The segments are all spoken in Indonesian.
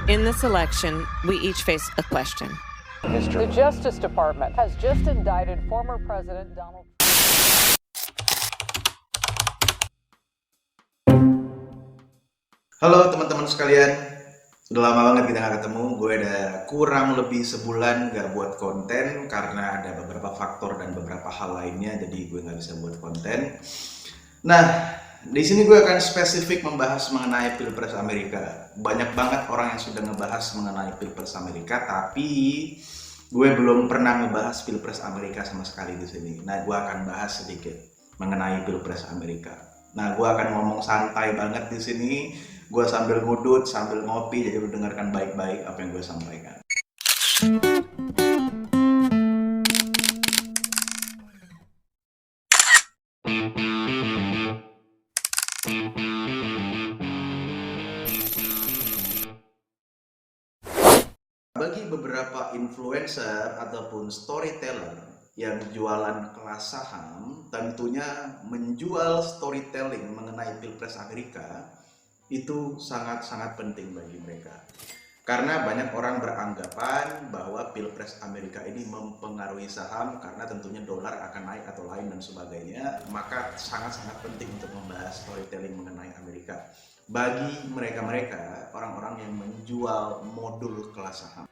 In this election, we each face a question. The Justice Department has just indicted former President Donald Trump. Halo teman-teman sekalian, sudah lama banget kita nggak ketemu. Gue udah kurang lebih sebulan nggak buat konten karena ada beberapa faktor dan beberapa hal lainnya, jadi gue nggak bisa buat konten. Nah, di sini gue akan spesifik membahas mengenai Pilpres Amerika. Banyak banget orang yang sudah ngebahas mengenai Pilpres Amerika, tapi gue belum pernah ngebahas Pilpres Amerika sama sekali di sini. Nah, gue akan bahas sedikit mengenai Pilpres Amerika. Nah, gue akan ngomong santai banget di sini. Gue sambil ngudut, sambil ngopi, jadi lu dengarkan baik-baik apa yang gue sampaikan. Bagi beberapa influencer ataupun storyteller yang jualan kelas saham, tentunya menjual storytelling mengenai Pilpres Amerika itu sangat-sangat penting bagi mereka. Karena banyak orang beranggapan bahwa Pilpres Amerika ini mempengaruhi saham karena tentunya dolar akan naik atau lain dan sebagainya. Maka sangat-sangat penting untuk membahas storytelling mengenai Amerika. Bagi mereka-mereka, orang-orang yang menjual modul kelas saham.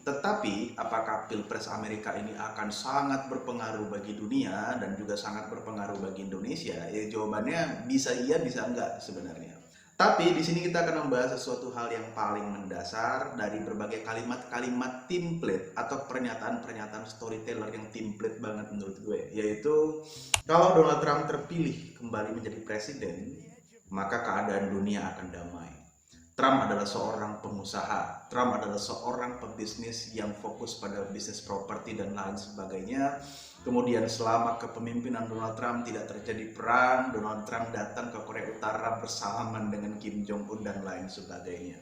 Tetapi, apakah Pilpres Amerika ini akan sangat berpengaruh bagi dunia dan juga sangat berpengaruh bagi Indonesia? Ya, jawabannya bisa iya, bisa enggak sebenarnya. Tapi di sini kita akan membahas sesuatu hal yang paling mendasar dari berbagai kalimat-kalimat template atau pernyataan-pernyataan storyteller yang template banget menurut gue. Yaitu, kalau Donald Trump terpilih kembali menjadi presiden, maka keadaan dunia akan damai. Trump adalah seorang pengusaha, Trump adalah seorang pebisnis yang fokus pada bisnis properti dan lain sebagainya. Kemudian selama kepemimpinan Donald Trump tidak terjadi perang, Donald Trump datang ke Korea Utara bersalaman dengan Kim Jong-un dan lain sebagainya.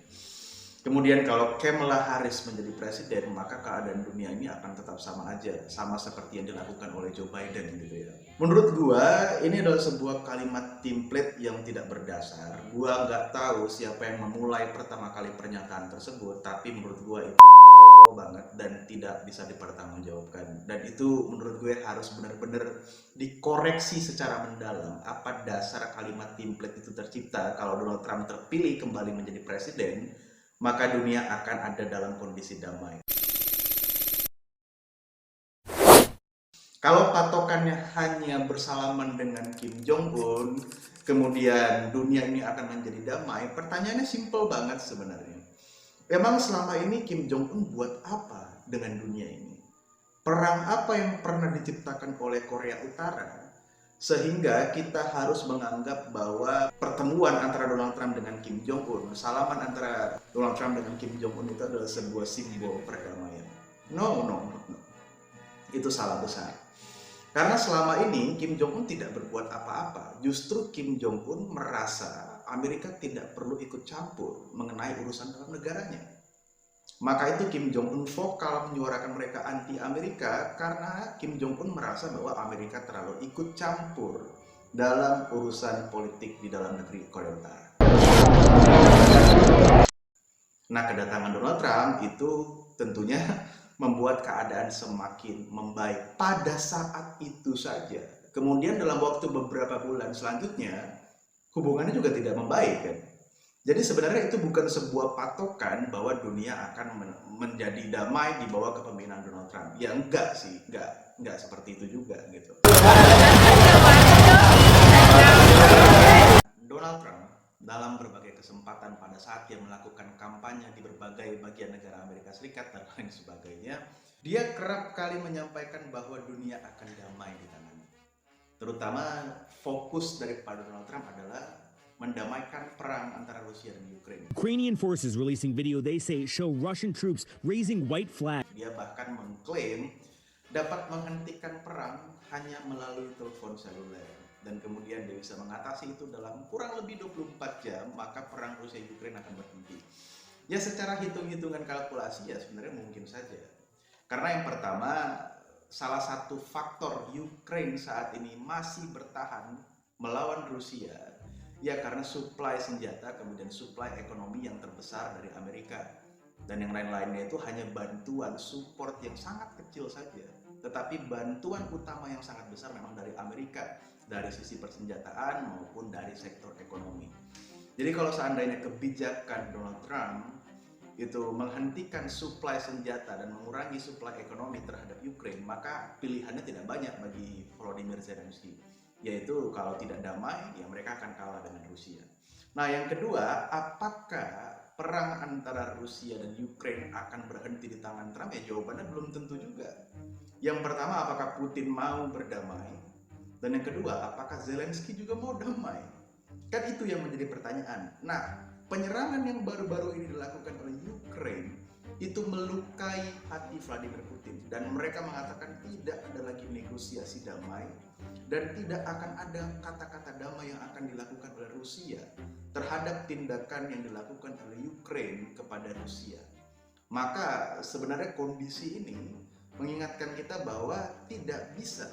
Kemudian kalau Kamala Harris menjadi presiden, maka keadaan dunia ini akan tetap sama aja, sama seperti yang dilakukan oleh Joe Biden gitu ya. Menurut gua, ini adalah sebuah kalimat template yang tidak berdasar. Gua nggak tahu siapa yang memulai pertama kali pernyataan tersebut, tapi menurut gua itu banget dan tidak bisa dipertanggungjawabkan. Dan itu menurut gue harus benar-benar dikoreksi secara mendalam. Apa dasar kalimat template itu tercipta? Kalau Donald Trump terpilih kembali menjadi presiden, maka dunia akan ada dalam kondisi damai. Kalau patokannya hanya bersalaman dengan Kim Jong-un, kemudian dunia ini akan menjadi damai, pertanyaannya simple banget sebenarnya. Memang selama ini Kim Jong-un buat apa dengan dunia ini? Perang apa yang pernah diciptakan oleh Korea Utara sehingga kita harus menganggap bahwa pertemuan antara Donald Trump dengan Kim Jong-un, salaman antara Donald Trump dengan Kim Jong-un itu adalah sebuah simbol perdamaian. No. Itu salah besar. Karena selama ini Kim Jong-un tidak berbuat apa-apa. Justru Kim Jong-un merasa Amerika tidak perlu ikut campur mengenai urusan dalam negaranya. Maka itu Kim Jong-un vokal menyuarakan mereka anti-Amerika karena Kim Jong-un merasa bahwa Amerika terlalu ikut campur dalam urusan politik di dalam negeri Korea Utara. Nah, kedatangan Donald Trump itu tentunya membuat keadaan semakin membaik pada saat itu saja. Kemudian dalam waktu beberapa bulan selanjutnya, hubungannya juga tidak membaik kan. Jadi sebenarnya itu bukan sebuah patokan bahwa dunia akan menjadi damai di bawah kepemimpinan Donald Trump. Ya enggak sih, enggak seperti itu juga gitu. Donald Trump dalam berbagai kesempatan pada saat dia melakukan kampanye di berbagai bagian negara Amerika Serikat dan lain sebagainya, dia kerap kali menyampaikan bahwa dunia akan damai di tangannya. Terutama fokus daripada Donald Trump adalah mendamaikan perang antara Rusia dan Ukraina. Ukrainian forces releasing video they say show Russian troops raising white flag. Dia bahkan mengklaim dapat menghentikan perang hanya melalui telepon seluler. Dan kemudian dia bisa mengatasi itu dalam kurang lebih 24 jam, maka perang Rusia-Ukraina akan berhenti. Ya secara hitung-hitungan kalkulasi ya sebenarnya mungkin saja. Karena yang pertama, salah satu faktor Ukraine saat ini masih bertahan melawan Rusia Ya karena supply senjata, kemudian supply ekonomi yang terbesar dari Amerika. Dan yang lain-lainnya itu hanya bantuan support yang sangat kecil saja. Tetapi bantuan utama yang sangat besar memang dari Amerika, dari sisi persenjataan maupun dari sektor ekonomi. Jadi kalau seandainya kebijakan Donald Trump itu menghentikan suplai senjata dan mengurangi suplai ekonomi terhadap Ukraine, maka pilihannya tidak banyak bagi Volodymyr Zelensky, yaitu kalau tidak damai, ya mereka akan kalah dengan Rusia. Nah yang kedua, apakah perang antara Rusia dan Ukraine akan berhenti di tangan Trump? Ya jawabannya belum tentu juga. Yang pertama, apakah Putin mau berdamai? Dan yang kedua, apakah Zelensky juga mau damai? Kan itu yang menjadi pertanyaan. Nah, penyerangan yang baru-baru ini dilakukan oleh Ukraine itu melukai hati Vladimir Putin, dan mereka mengatakan tidak ada lagi negosiasi damai dan tidak akan ada kata-kata damai yang akan dilakukan oleh Rusia terhadap tindakan yang dilakukan oleh Ukraine kepada Rusia. Maka sebenarnya kondisi ini mengingatkan kita bahwa tidak bisa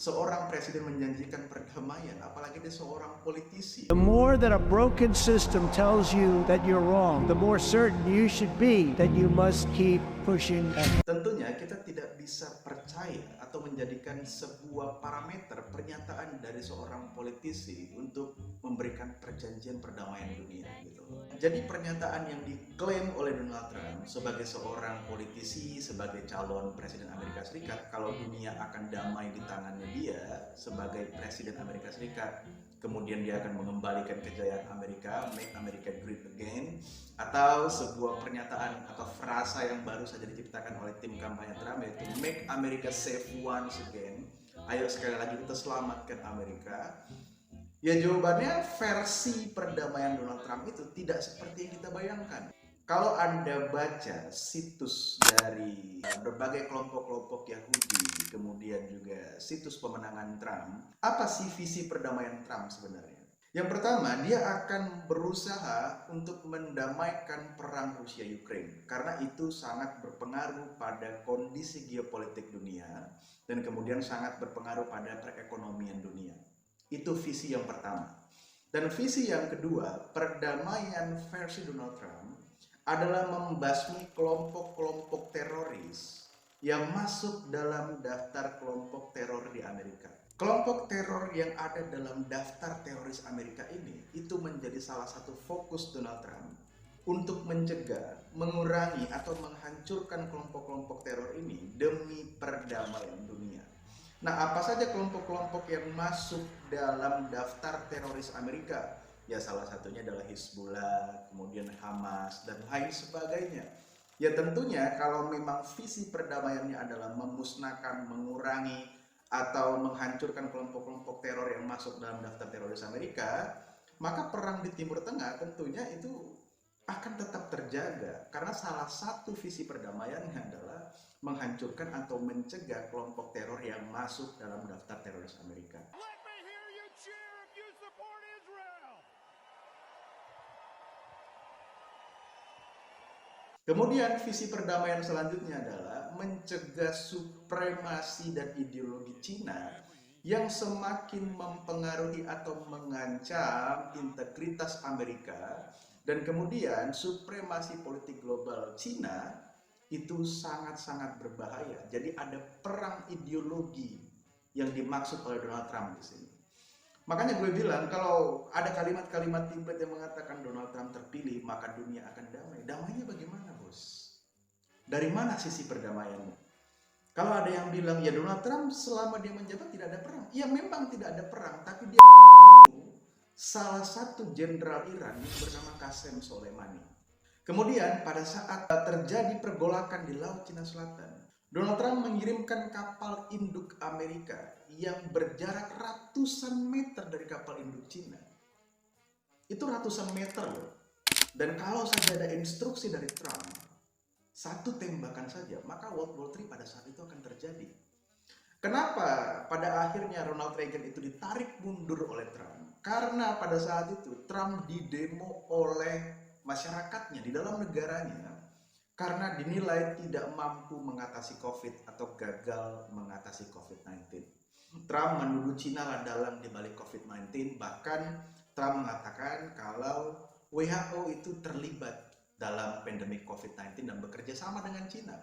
seorang presiden menjanjikan perdamaian, apalagi dia seorang politisi. The more that a broken system tells you that you're wrong, the more certain you should be that you must keep pushing. Tentunya kita tidak bisa percaya atau menjadikan sebuah parameter pernyataan dari seorang politisi untuk memberikan perjanjian perdamaian dunia gitu. Jadi pernyataan yang diklaim oleh Donald Trump sebagai seorang politisi, sebagai calon presiden Amerika Serikat, kalau dunia akan damai di tangannya dia sebagai presiden Amerika Serikat, kemudian dia akan mengembalikan kejayaan Amerika, make America great again, atau sebuah pernyataan atau frasa yang baru saja diciptakan oleh tim kampanye Trump, yaitu make America safe once again, ayo sekali lagi kita selamatkan Amerika. Ya jawabannya versi perdamaian Donald Trump itu tidak seperti yang kita bayangkan. Kalau Anda baca situs dari berbagai kelompok-kelompok Yahudi, kemudian juga situs pemenangan Trump, apa sih visi perdamaian Trump sebenarnya? Yang pertama, dia akan berusaha untuk mendamaikan perang Rusia-Ukraine, karena itu sangat berpengaruh pada kondisi geopolitik dunia dan kemudian sangat berpengaruh pada perekonomian dunia. Itu visi yang pertama. Dan visi yang kedua, perdamaian versi Donald Trump adalah membasmi kelompok-kelompok teroris yang masuk dalam daftar kelompok teror di Amerika. Kelompok teror yang ada dalam daftar teroris Amerika ini itu menjadi salah satu fokus Donald Trump untuk mencegah, mengurangi atau menghancurkan kelompok-kelompok teror ini demi perdamaian dunia. Nah, apa saja kelompok-kelompok yang masuk dalam daftar teroris Amerika? Ya salah satunya adalah Hizbullah, kemudian Hamas, dan lain sebagainya. Ya tentunya kalau memang visi perdamaiannya adalah memusnahkan, mengurangi, atau menghancurkan kelompok-kelompok teror yang masuk dalam daftar teroris Amerika, maka perang di Timur Tengah tentunya itu akan tetap terjaga. Karena salah satu visi perdamaiannya adalah menghancurkan atau mencegah kelompok teror yang masuk dalam daftar teroris Amerika. Kemudian visi perdamaian selanjutnya adalah mencegah supremasi dan ideologi Cina yang semakin mempengaruhi atau mengancam integritas Amerika, dan kemudian supremasi politik global Cina itu sangat-sangat berbahaya. Jadi ada perang ideologi yang dimaksud oleh Donald Trump di sini. Makanya gue bilang kalau ada kalimat-kalimat template yang mengatakan Donald Trump terpilih maka dunia akan damai. Damainya bagaimana, bos? Dari mana sisi perdamaiannya? Kalau ada yang bilang ya Donald Trump selama dia menjabat tidak ada perang. Ya memang tidak ada perang, tapi dia membunuh salah satu jenderal Iran yang bernama Qasem Soleimani. Kemudian pada saat terjadi pergolakan di Laut Cina Selatan, Donald Trump mengirimkan kapal induk Amerika yang berjarak ratusan meter dari kapal induk Cina. Itu ratusan meter loh. Dan kalau saja ada instruksi dari Trump, satu tembakan saja, maka World War III pada saat itu akan terjadi. Kenapa pada akhirnya Ronald Reagan itu ditarik mundur oleh Trump? Karena pada saat itu Trump didemo oleh masyarakatnya di dalam negaranya karena dinilai tidak mampu mengatasi COVID atau gagal mengatasi COVID-19. Trump menuduh Cina lah dalang di balik COVID-19, bahkan Trump mengatakan kalau WHO itu terlibat dalam pandemi COVID-19 dan bekerja sama dengan Cina.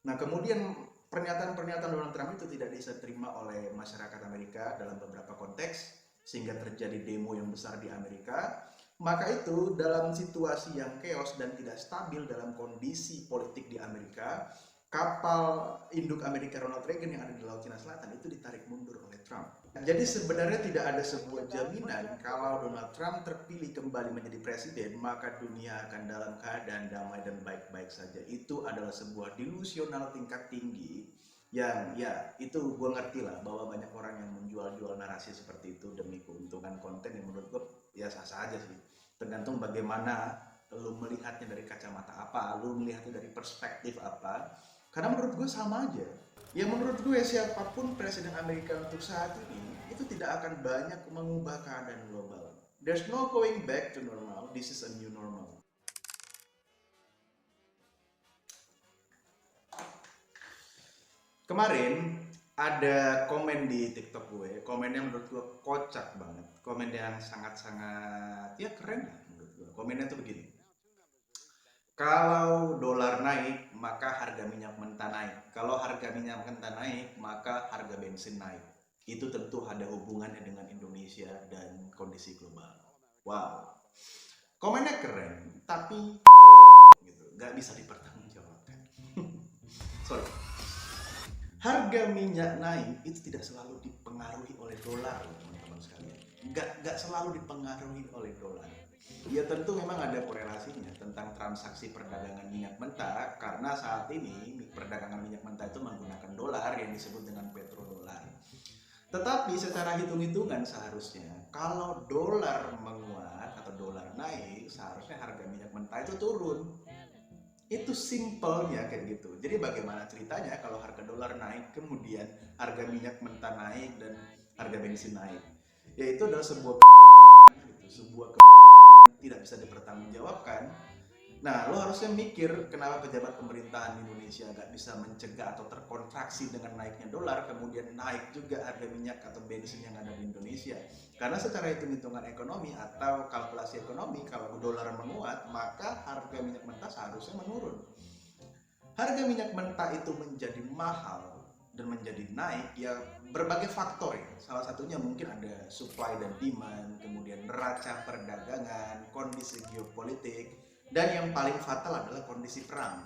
Nah, kemudian pernyataan-pernyataan Donald Trump itu tidak bisa diterima oleh masyarakat Amerika dalam beberapa konteks, sehingga terjadi demo yang besar di Amerika. Maka itu dalam situasi yang chaos dan tidak stabil dalam kondisi politik di Amerika, kapal induk Amerika Ronald Reagan yang ada di Laut Cina Selatan itu ditarik mundur oleh Trump. Jadi sebenarnya tidak ada sebuah jaminan kalau Donald Trump terpilih kembali menjadi presiden, maka dunia akan dalam keadaan damai dan baik-baik saja. Itu adalah sebuah delusional tingkat tinggi yang ya itu gue ngerti lah bahwa banyak orang yang menjual-jual narasi seperti itu demi keuntungan konten yang menurut gue ya sah-sah aja sih. Tergantung bagaimana lu melihatnya dari kacamata apa, lu melihatnya dari perspektif apa. Karena menurut gue sama aja. Ya menurut gue siapapun presiden Amerika untuk saat ini itu tidak akan banyak mengubah keadaan global. There's no going back to normal. This is a new normal. Kemarin ada komen di TikTok gue, komennya menurut gue kocak banget. Komen yang sangat-sangat ya keren lah menurut gue. Komennya tuh begini. Kalau dolar naik, maka harga minyak mentah naik. Kalau harga minyak mentah naik, maka harga bensin naik. Itu tentu ada hubungannya dengan Indonesia dan kondisi global. Wow. Komennya keren, tapi gitu, nggak bisa dipertanggungjawabkan. Sorry. Harga minyak naik itu tidak selalu dipengaruhi oleh dolar, teman-teman sekalian. Nggak selalu dipengaruhi oleh dolar. Ya tentu memang ada korelasinya tentang transaksi perdagangan minyak mentah, karena saat ini perdagangan minyak mentah itu menggunakan dolar yang disebut dengan petrodolar. Tetapi secara hitung-hitungan seharusnya kalau dolar menguat atau dolar naik, seharusnya harga minyak mentah itu turun. Itu simpelnya kayak gitu. Jadi bagaimana ceritanya kalau harga dolar naik kemudian harga minyak mentah naik dan harga bensin naik? Ya itu adalah sebuah kebodohan gitu, sebuah kebodohan tidak bisa dipertanggungjawabkan. Nah, lo harusnya mikir kenapa pejabat pemerintahan Indonesia nggak bisa mencegah atau terkontraksi dengan naiknya dolar, kemudian naik juga harga minyak atau bensin yang ada di Indonesia. Karena secara hitung-hitungan ekonomi atau kalkulasi ekonomi, kalau dolar menguat, maka harga minyak mentah seharusnya menurun. Harga minyak mentah itu menjadi mahal dan menjadi naik ya berbagai faktor ya. Salah satunya mungkin ada supply dan demand, kemudian neraca perdagangan, kondisi geopolitik, dan yang paling fatal adalah kondisi perang.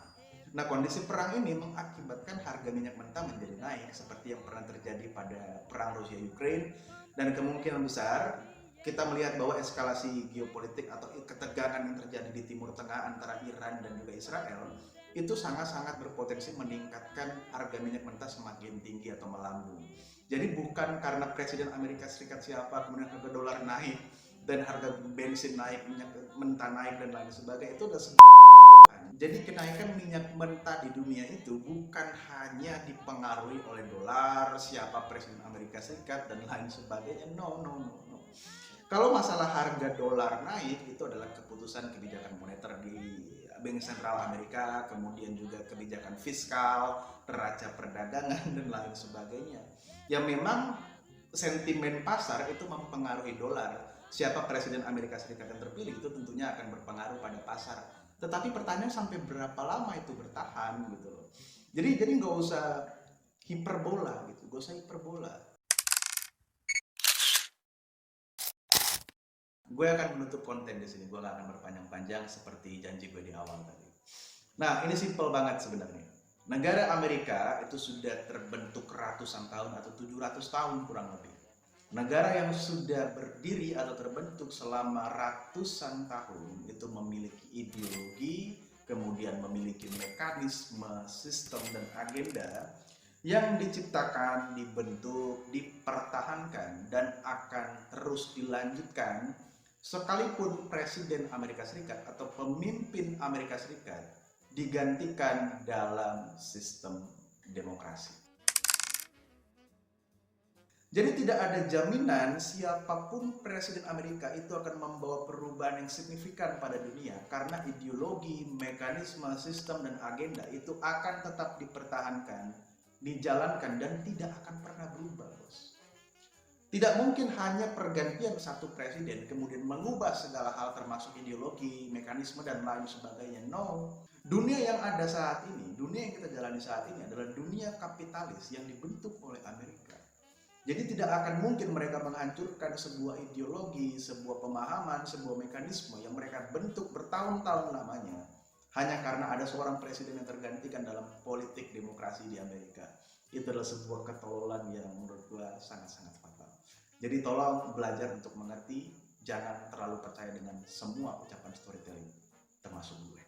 Nah, kondisi perang ini mengakibatkan harga minyak mentah menjadi naik seperti yang pernah terjadi pada perang Rusia-Ukraine, dan kemungkinan besar kita melihat bahwa eskalasi geopolitik atau ketegangan yang terjadi di Timur Tengah antara Iran dan juga Israel itu sangat-sangat berpotensi meningkatkan harga minyak mentah semakin tinggi atau melambung. Jadi bukan karena Presiden Amerika Serikat siapa, kemudian harga dolar naik dan harga bensin naik, minyak mentah naik dan lain sebagainya, itu udah sebuah kebodohan. Jadi kenaikan minyak mentah di dunia itu bukan hanya dipengaruhi oleh dolar, siapa Presiden Amerika Serikat dan lain sebagainya. No. Kalau masalah harga dolar naik itu adalah keputusan kebijakan moneter di Bank Sentral Amerika, kemudian juga kebijakan fiskal, neraca perdagangan dan lain sebagainya. Yang memang sentimen pasar itu mempengaruhi dolar. Siapa Presiden Amerika Serikat yang terpilih itu tentunya akan berpengaruh pada pasar. Tetapi pertanyaan sampai berapa lama itu bertahan gitu loh. Jadi nggak usah hiperbola gitu, nggak usah hiperbola. Gue akan menutup konten di sini, gue gak akan berpanjang-panjang seperti janji gue di awal tadi. Nah, ini simple banget sebenarnya. Negara Amerika itu sudah terbentuk ratusan tahun atau 700 tahun kurang lebih. Negara yang sudah berdiri atau terbentuk selama ratusan tahun itu memiliki ideologi, kemudian memiliki mekanisme, sistem, dan agenda yang diciptakan, dibentuk, dipertahankan, dan akan terus dilanjutkan sekalipun Presiden Amerika Serikat atau pemimpin Amerika Serikat digantikan dalam sistem demokrasi. Jadi tidak ada jaminan siapapun Presiden Amerika itu akan membawa perubahan yang signifikan pada dunia, karena ideologi, mekanisme, sistem, dan agenda itu akan tetap dipertahankan, dijalankan, dan tidak akan pernah berubah, bos. Tidak mungkin hanya pergantian satu presiden kemudian mengubah segala hal termasuk ideologi, mekanisme, dan lain sebagainya. No. Dunia yang ada saat ini, dunia yang kita jalani saat ini adalah dunia kapitalis yang dibentuk oleh Amerika. Jadi tidak akan mungkin mereka menghancurkan sebuah ideologi, sebuah pemahaman, sebuah mekanisme yang mereka bentuk bertahun-tahun lamanya hanya karena ada seorang presiden yang tergantikan dalam politik demokrasi di Amerika. Itu adalah sebuah ketololan yang menurut gue sangat-sangat fatal. Jadi tolong belajar untuk mengerti, jangan terlalu percaya dengan semua ucapan storytelling, termasuk gue.